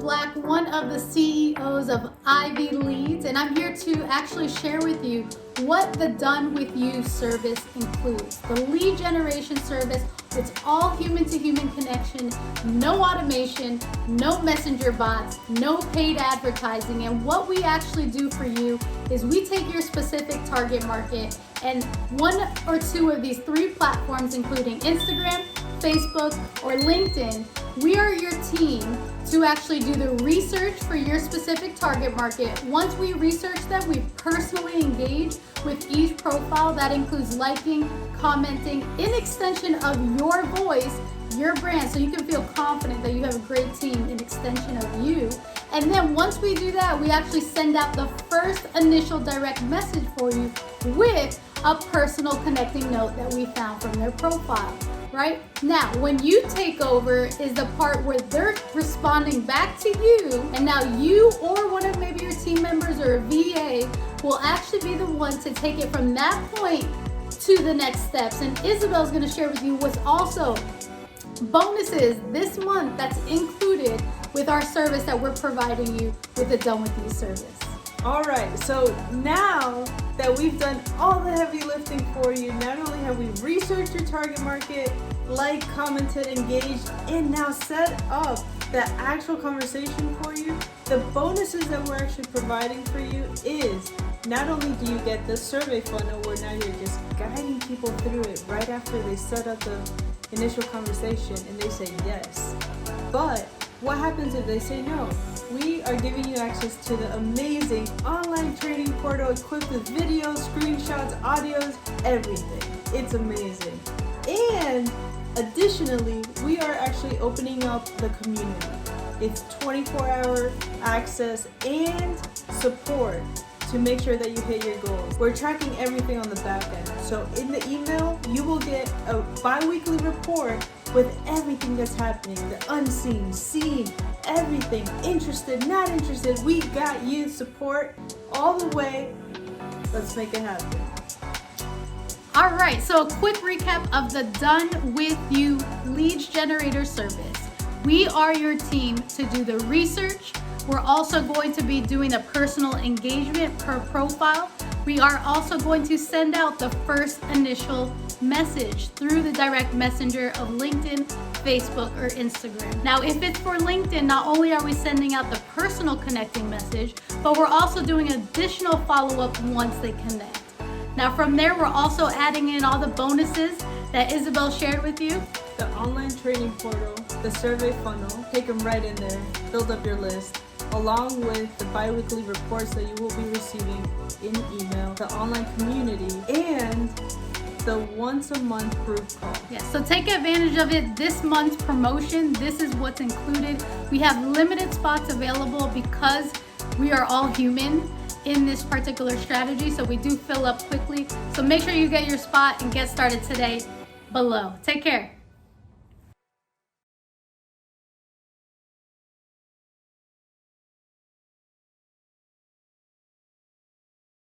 Black, one of the CEOs of LEADZ, and I'm here to actually share with you what the Done With You service includes. The lead generation service, it's all human-to-human connection, no automation, no messenger bots, no paid advertising, and what we actually do for you is we take your specific target market and one or two of these three platforms, including Instagram, Facebook, or LinkedIn, we are your team to actually do the research for your specific target market. Once we research them, we personally engage with each profile. That includes liking, commenting, in extension of your voice, your brand, so you can feel confident that you have a great team, an extension of you. And then once we do that, we actually send out the first initial direct message for you with a personal connecting note that we found from their profile. Right? Now, when you take over is the part where they're responding back to you, and now you or one of maybe your team members or a VA will actually be the one to take it from that point to the next steps. And Isabel's going to share with you what's also bonuses this month that's included with our service that we're providing you with the Done With You service. All right, so now that we've done all the heavy lifting for you, not only have we researched your target market, liked, commented, engaged, and now set up the actual conversation for you, the bonuses that we're actually providing for you is not only do you get the survey funnel where now you're just guiding people through it right after they set up the initial conversation and they say yes, but what happens if they say no? We are giving you access to the amazing online training portal equipped with videos, screenshots, audios, everything. It's amazing. And additionally, we are actually opening up the community. It's 24-hour access and support to make sure that you hit your goals. We're tracking everything on the back end. So in the email, you will get a bi-weekly report with everything that's happening, the unseen, seen, everything, interested, not interested, we got you support all the way. Let's make it happen. All right, so a quick recap of the Done With You leads generator service. We are your team to do the research. We're also going to be doing a personal engagement per profile. We are also going to send out the first initial message through the direct messenger of LinkedIn, Facebook, or Instagram. Now, if it's for LinkedIn, not only are we sending out the personal connecting message, but we're also doing additional follow-up once they connect. Now, from there, we're also adding in all the bonuses that Isabel shared with you. The online training portal, the survey funnel, take them right in there, build up your list, along with the bi-weekly reports that you will be receiving in email, the online community, and the once-a-month group call. Yes, so take advantage of it. This month's promotion, this is what's included. We have limited spots available because we are all human in this particular strategy, so we do fill up quickly. So make sure you get your spot and get started today below. Take care.